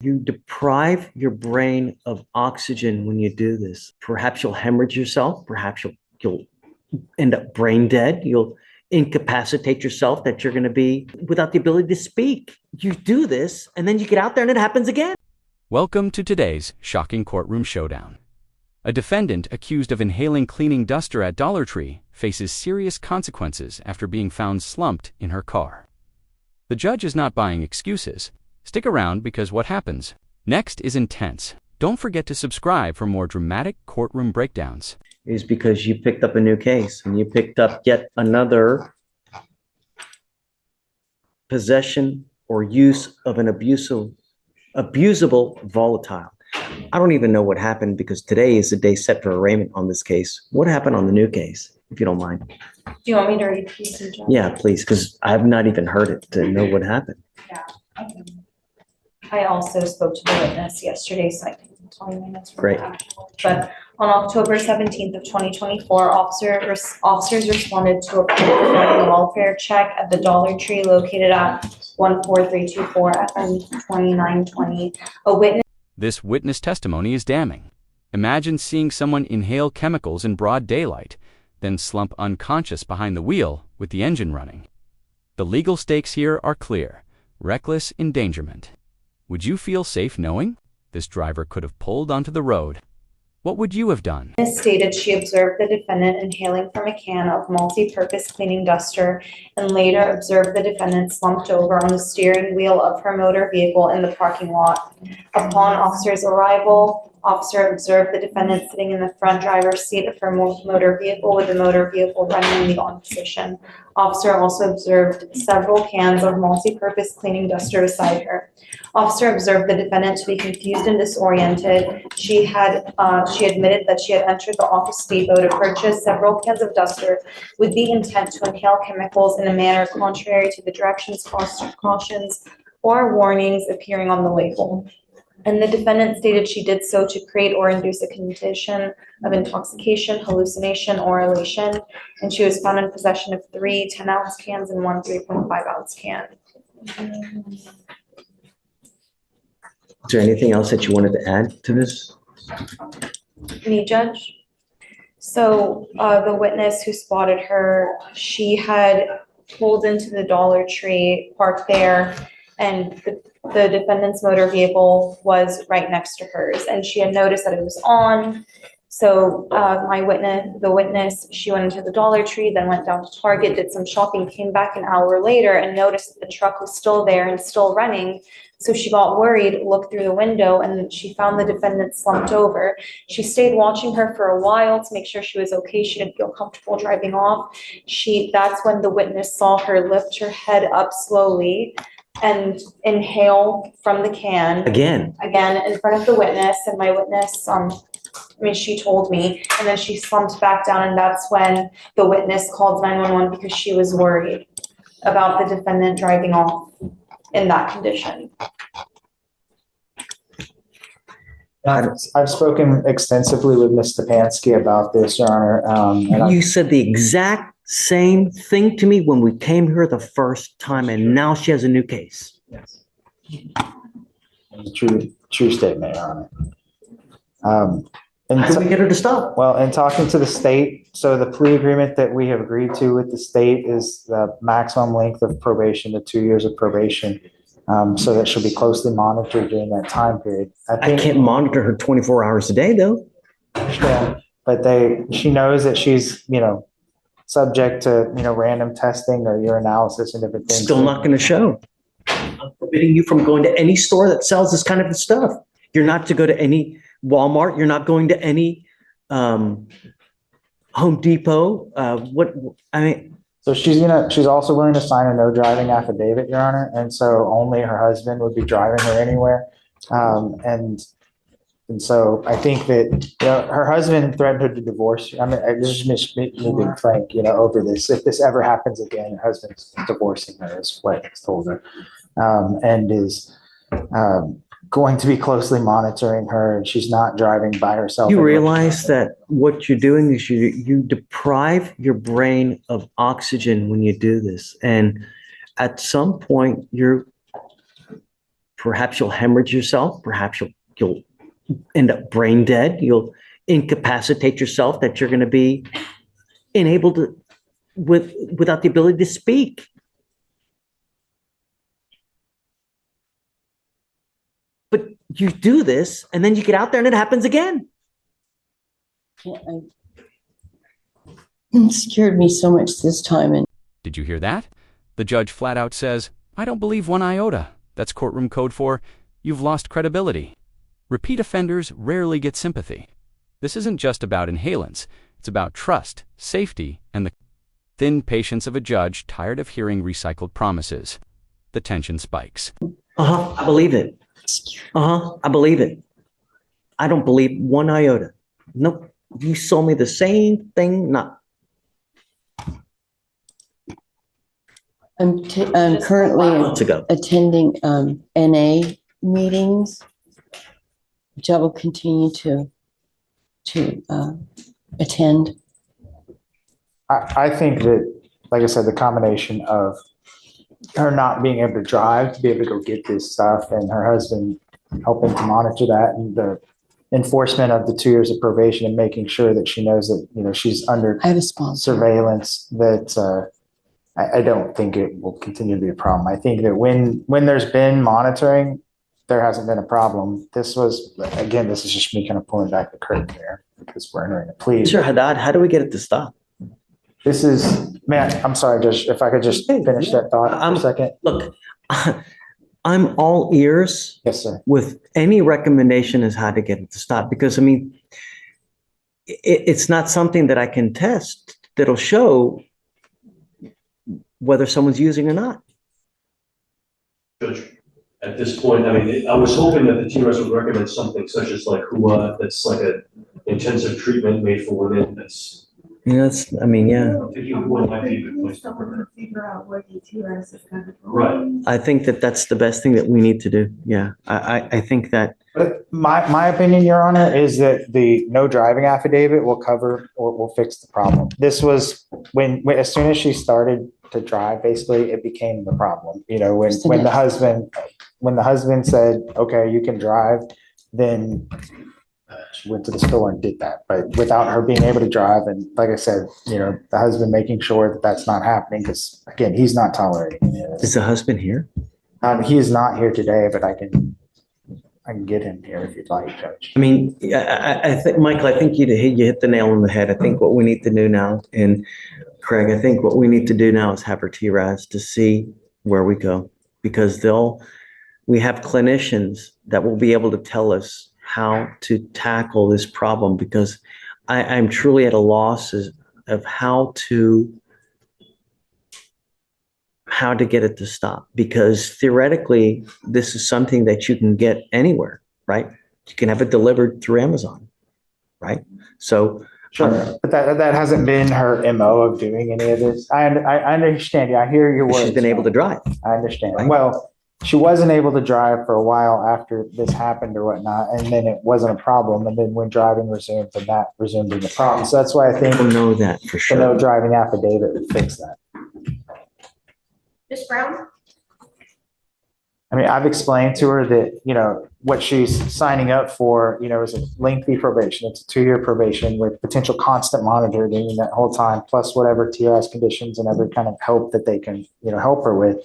You deprive your brain of oxygen when you do this. Perhaps you'll hemorrhage yourself. Perhaps you'll end up brain dead. You'll incapacitate yourself that you're going to be without the ability to speak. You do this, and then you get out there and it happens again. Welcome to today's shocking courtroom showdown. A defendant accused of inhaling cleaning duster at Dollar Tree faces serious consequences after being found slumped in her car. The judge is not buying excuses. Stick around because what happens next is intense. Don't forget to subscribe for more dramatic courtroom breakdowns. Is because you picked up a new case and you picked up yet another possession or use of an abusable volatile. I don't even know what happened because today is the day set for arraignment on this case. What happened on the new case, if you don't mind? Do you want me to repeat the judge? Yeah, please, because I've not even heard it to know what happened. Yeah. I also spoke to the witness yesterday, so I can tell you minutes from Great. But on October 17th of 2024, officers responded to a call regarding a welfare check at the Dollar Tree located at 14324 FM 2920. This witness testimony is damning. Imagine seeing someone inhale chemicals in broad daylight, then slump unconscious behind the wheel with the engine running. The legal stakes here are clear: reckless endangerment. Would you feel safe knowing this driver could have pulled onto the road? What would you have done? Witness stated she observed the defendant inhaling from a can of multi-purpose cleaning duster and later observed the defendant slumped over on the steering wheel of her motor vehicle in the parking lot. Upon officer's arrival, officer observed the defendant sitting in the front driver's seat of her motor vehicle with the motor vehicle running in the on position. Officer also observed several cans of multi-purpose cleaning duster beside her. Officer observed the defendant to be confused and disoriented. She admitted that she had entered the office depot to purchase several cans of duster with the intent to inhale chemicals in a manner contrary to the directions, cautions, or warnings appearing on the label. And the defendant stated she did so to create or induce a condition of intoxication, hallucination, or elation. And she was found in possession of 3 10-ounce cans and 1 3.5-ounce can. Is there anything else that you wanted to add to this? Me, Judge? So the witness who spotted her, she had pulled into the Dollar Tree, parked there, and the defendant's motor vehicle was right next to hers, and she had noticed that it was on. So the witness, she went into the Dollar Tree, then went down to Target, did some shopping, came back an hour later and noticed that the truck was still there and still running. So she got worried, looked through the window, and she found the defendant slumped over. She stayed watching her for a while to make sure she was okay. She didn't feel comfortable driving off. That's when the witness saw her lift her head up slowly and inhale from the can. Again in front of the witness, and my witness, she told me, and then she slumped back down, and that's when the witness called 911 because she was worried about the defendant driving off in that condition. I've spoken extensively with Ms. Stepanski about this, Your Honor. And You said the exact same thing to me when we came here the first time, and now she has a new case. Yes. It's a true statement, Your Honor. How do we get her to stop? Well, in talking to the state, so the plea agreement that we have agreed to with the state is the maximum length of probation to 2 years of probation. So that she'll be closely monitored during that time period. I can't monitor her 24 hours a day, though. Yeah, but she knows that she's, subject to, random testing or urinalysis and different things. Still not going to show. I'm forbidding you from going to any store that sells this kind of stuff. You're not to go to any Walmart. You're not going to any Home Depot. So she's also willing to sign a no driving affidavit, Your Honor, and so only her husband would be driving her anywhere. And so I think that her husband threatened her to divorce. I just me being frank, over this. If this ever happens again, her husband's divorcing her, is what he's told her, and is going to be closely monitoring her. And she's not driving by herself. You realize that what you're doing is you deprive your brain of oxygen when you do this, and at some point you're Perhaps you'll hemorrhage yourself. Perhaps you'll end up brain dead. You'll incapacitate yourself that you're going to be unable to without the ability to speak. But you do this and then you get out there and it happens again. It scared me so much this time. And Did you hear that? The judge flat out says, "I don't believe one iota." That's courtroom code for, "You've lost credibility." Repeat offenders rarely get sympathy. This isn't just about inhalants. It's about trust, safety, and the thin patience of a judge tired of hearing recycled promises. The tension spikes. I believe it. I believe it. I don't believe one iota. Nope. You sold me the same thing. Not. I'm Just currently months ago. attending NA meetings, which I will continue to attend. I think that, like I said, the combination of her not being able to drive to be able to go get this stuff and her husband helping to monitor that and the enforcement of the 2 years of probation and making sure that she knows that, you know, she's under I have a sponsor. surveillance, that I don't think it will continue to be a problem. I think that when there's been monitoring, there hasn't been a problem. This is just me kind of pulling back the curtain here because we're entering a plea. Sure, Haddad, how do we get it to stop? This is, man, I'm sorry, Judge, if I could just finish that thought for a second. Look, I'm all ears Yes, sir. with any recommendation as how to get it to stop, because I mean, it's not something that I can test that'll show whether someone's using or not. Judge, at this point, I mean, I was hoping that the TRS would recommend something such as like HUA, that's like a intensive treatment made for women. That's, Yes, I mean, yeah, I'm thinking HUA might be a good place to put her. Figure out what the TRS is kind of. Right. I think that that's the best thing that we need to do. Yeah, I think that, But my opinion, Your Honor, is that the no driving affidavit will cover or will fix the problem. This was when as soon as she started to drive, basically, it became the problem. You know, when the husband said, "Okay, you can drive," then she went to the store and did that. But without her being able to drive, and like I said, you know, the husband making sure that that's not happening because again, he's not tolerating any of is this. the husband here? He is not here today, but I can get him here if you'd like, Judge. I mean, I think, Michael, I think you hit the nail on the head. I think what we need to do now, and Craig, I think what we need to do now is have her TRAS to see where we go, because we have clinicians that will be able to tell us how to tackle this problem, because I'm truly at a loss of how to get it to stop, because theoretically, this is something that you can get anywhere, right? You can have it delivered through Amazon, right? So, Sure, but that hasn't been her MO of doing any of this. I understand you. I hear your words. she's been able to drive. I understand. Right. Well, she wasn't able to drive for a while after this happened or whatnot, and then it wasn't a problem. And then when driving resumed, then that resumed being a problem. So that's why I think I don't know that for the no sure. driving affidavit would fix that. Ms. Brown? I mean, I've explained to her that, you know, what she's signing up for, you know, is a lengthy probation. It's a 2-year probation with potential constant monitoring that whole time, plus whatever TRS conditions and every kind of help that they can, you know, help her with.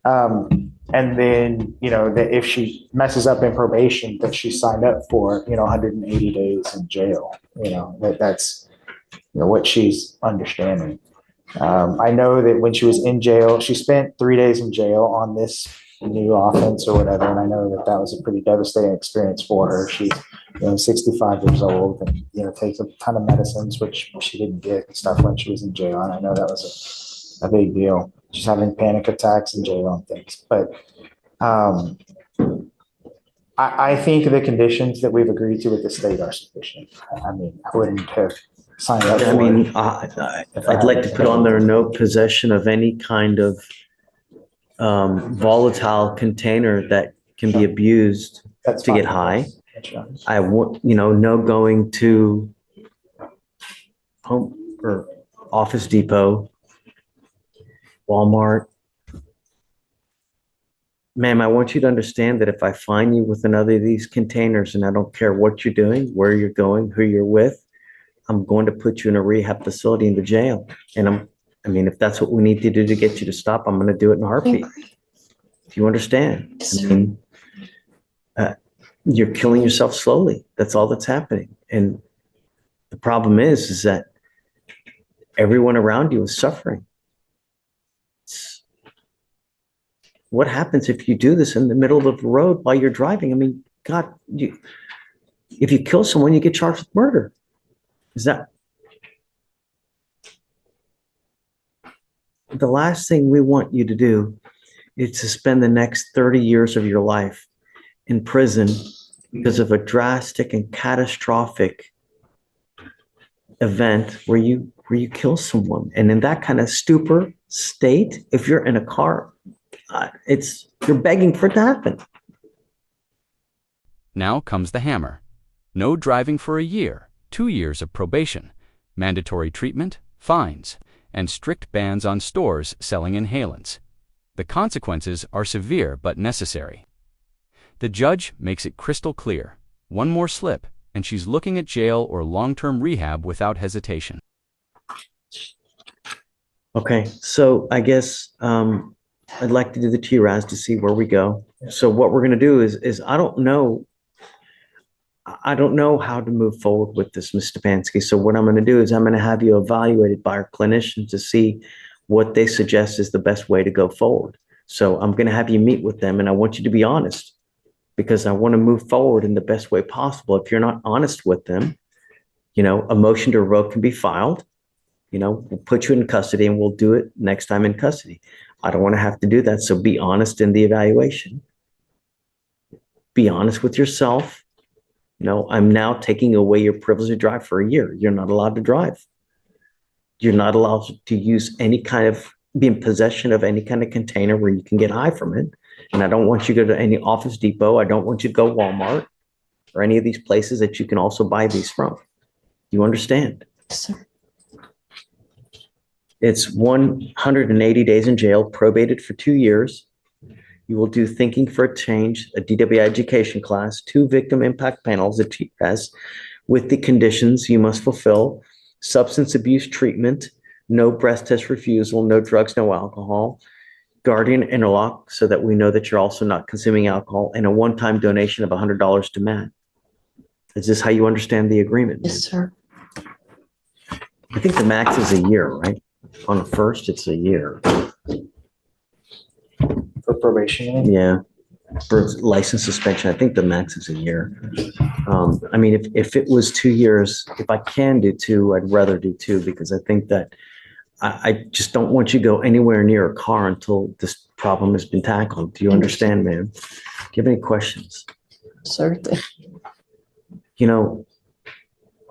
And then, you know, that if she messes up in probation, that she signed up for, you know, 180 days in jail, you know, that's, you know, what she's understanding. I know that when she was in jail, she spent 3 days in jail on this new offense or whatever. And I know that that was a pretty devastating experience for her. She's, you know, 65 years old and, you know, takes a ton of medicines, which she didn't get and stuff when she was in jail. And I know that was a big deal. She's having panic attacks in jail and things. But I think the conditions that we've agreed to with the state are sufficient. I mean, I wouldn't have signed up for I mean, it. I'd like to put on there no possession of any kind of volatile container that can be abused That's to get fine. high. I want, you know, no going to Home or Office Depot, Walmart, Ma'am, I want you to understand that if I find you with another of these containers, and I don't care what you're doing, where you're going, who you're with, I'm going to put you in a rehab facility in the jail. And I mean, if that's what we need to do to get you to stop, I'm going to do it in a heartbeat. Do you understand? Yes, I mean, you're killing yourself slowly. That's all that's happening. And the problem is that everyone around you is suffering. What happens if you do this in the middle of the road while you're driving? I mean, God, if you kill someone, you get charged with murder. Is that the last thing we want you to do is to spend the next 30 years of your life in prison because of a drastic and catastrophic event where you kill someone. And in that kind of stupor state, if you're in a car, you're begging for it to happen. Now comes the hammer. No driving for a year, 2 years of probation, mandatory treatment, fines, and strict bans on stores selling inhalants. The consequences are severe but necessary. The judge makes it crystal clear. One more slip, and she's looking at jail or long-term rehab without hesitation. Okay, so I guess I'd like to do the TRAS to see where we go. So what we're going to do is I don't know how to move forward with this, Ms. Stepanski. So what I'm going to do is I'm going to have you evaluated by our clinicians to see what they suggest is the best way to go forward. So I'm going to have you meet with them, and I want you to be honest because I want to move forward in the best way possible. If you're not honest with them, a motion to revoke can be filed. We'll put you in custody and we'll do it next time in custody. I don't want to have to do that. So be honest in the evaluation. Be honest with yourself. I'm now taking away your privilege to drive for a year. You're not allowed to drive. You're not allowed to be in possession of any kind of container where you can get high from it. And I don't want you to go to any Office Depot. I don't want you to go Walmart or any of these places that you can also buy these from. You understand? Yes, sir. It's 180 days in jail, probated for 2 years. You will do Thinking for a Change, a DWI education class, 2 victim impact panels, a TPAS, with the conditions you must fulfill: substance abuse treatment, no breath test refusal, no drugs, no alcohol, guardian interlock so that we know that you're also not consuming alcohol, and a one-time donation of $100 to Matt. Is this how you understand the agreement? Yes, sir. I think the max is a year, right? On the first, it's a year. For probation. Yeah. For license suspension, I think the max is a year. I mean, if it was 2 years, if I can do 2, I'd rather do 2 because I think that I just don't want you to go anywhere near a car until this problem has been tackled. Do you understand, man? Do you have any questions? Sir,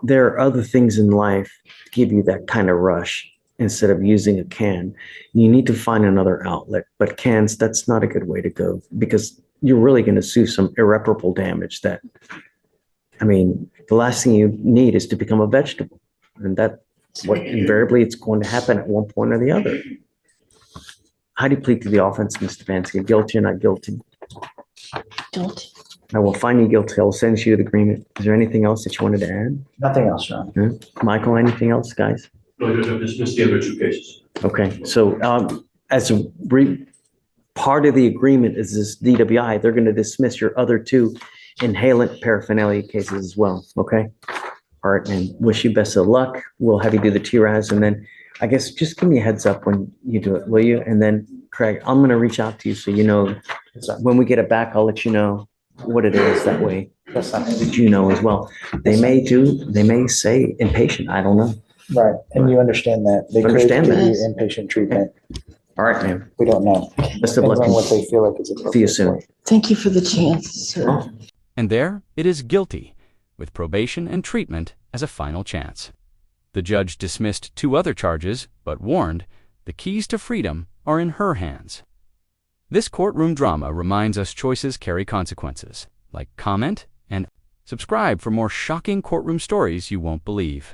There are other things in life that give you that kind of rush instead of using a can. You need to find another outlet, but cans, that's not a good way to go because you're really going to sue some irreparable damage the last thing you need is to become a vegetable. And that's what invariably it's going to happen at one point or the other. How do you plead to the offense, Mr. Vansky? Guilty or not guilty? guilty. I will find you guilty. I'll send you the agreement. Is there anything else that you wanted to add? Nothing else, John. Michael, anything else, guys? No, just the other 2 cases. Okay, so as a part of the agreement is this DWI, they're going to dismiss your other 2 inhalant paraphernalia cases as well, okay? All right, and wish you best of luck. We'll have you do the TRAS, and then I guess just give me a heads up when you do it, will you? And then, Craig, I'm going to reach out to you so you know when we get it back, I'll let you know what it is. That way That's not. that you know as well. They may say inpatient, I don't know. Right, and you understand that. They could Understand give that. you inpatient treatment. All right, man. We don't know. Best of luck. Depends on what they feel like is appropriate. See you soon. Thank you for the chance, sir. And there it is guilty, with probation and treatment as a final chance. The judge dismissed 2 other charges, but warned the keys to freedom are in her hands. This courtroom drama reminds us choices carry consequences. Like, comment, and subscribe for more shocking courtroom stories you won't believe.